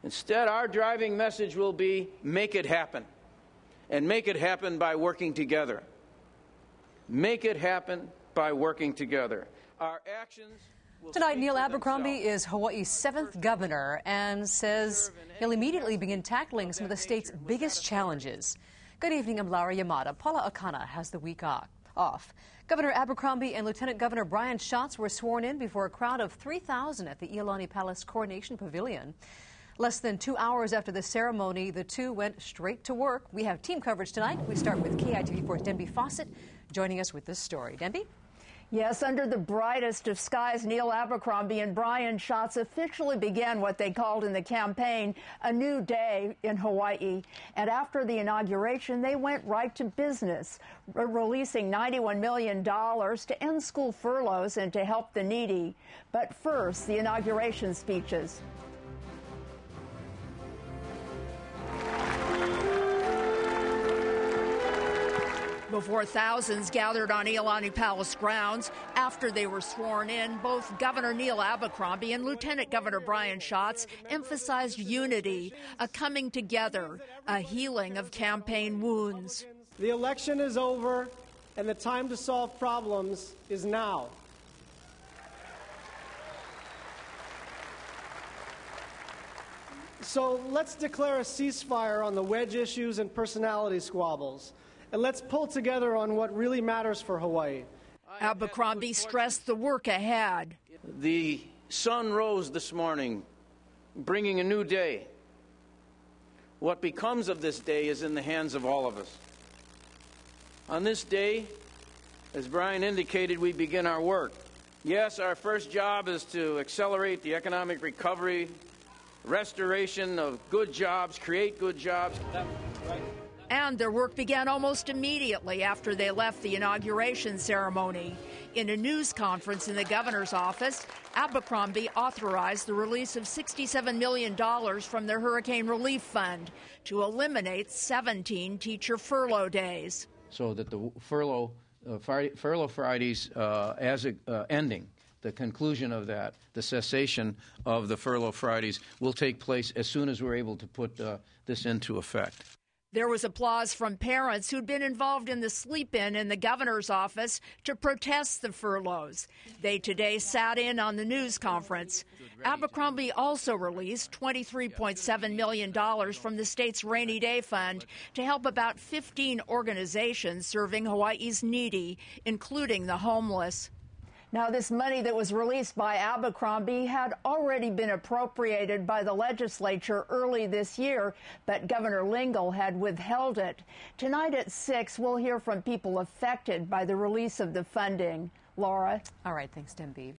Instead, our driving message will be, make it happen. And make it happen by working together. Make it happen by working together. Our actions will Tonight, speak Neil for Abercrombie themselves. is Hawaii's 7th governor and says he'll immediately begin tackling some of the state's biggest challenges. Good evening, I'm Lara YAMADA. Paula Akana has the week off. Governor Abercrombie and Lieutenant Governor Brian Schatz were sworn in before a crowd of 3,000 at the Iolani Palace Coronation Pavilion. Less than 2 hours after the ceremony, the two went straight to work. We have team coverage tonight. We start with KITV4's Denby FAWCETT joining us with this story. Denby? Yes, under the brightest of skies, Neil Abercrombie and Brian Schatz officially began what they called in the campaign a new day in Hawaii. And after the inauguration, they went right to business, releasing $91 million to end school furloughs and to help the needy. But first, the inauguration speeches. Before thousands gathered on Iolani Palace grounds after they were sworn in, both Governor Neil Abercrombie and Lieutenant Governor Brian Schatz emphasized unity, a coming together, a healing of campaign wounds. The election is over, and the time to solve problems is now. So let's declare a ceasefire on the wedge issues and personality squabbles. And let's pull together on what really matters for Hawaii. Abercrombie stressed the work ahead. The sun rose this morning, bringing a new day. What becomes of this day is in the hands of all of us. On this day, as Brian indicated, we begin our work. Yes, our first job is to accelerate the economic recovery, restoration of good jobs, create good jobs. And their work began almost immediately after they left the inauguration ceremony. In a news conference in the governor's office, Abercrombie authorized the release of $67 million from their Hurricane Relief Fund to eliminate 17 teacher furlough days. So that the furlough Fridays ending, the conclusion of that, the cessation of the furlough Fridays will take place as soon as we're able to put this into effect. There was applause from parents who'd been involved in the sleep-in the governor's office to protest the furloughs. They today sat in on the news conference. Abercrombie also released $23.7 million from the state's Rainy Day Fund to help about 15 organizations serving Hawaii's needy, including the homeless. Now, this money that was released by Abercrombie had already been appropriated by the legislature early this year, but Governor Lingle had withheld it. Tonight at 6, we'll hear from people affected by the release of the funding. Laura? All right, thanks, Denby.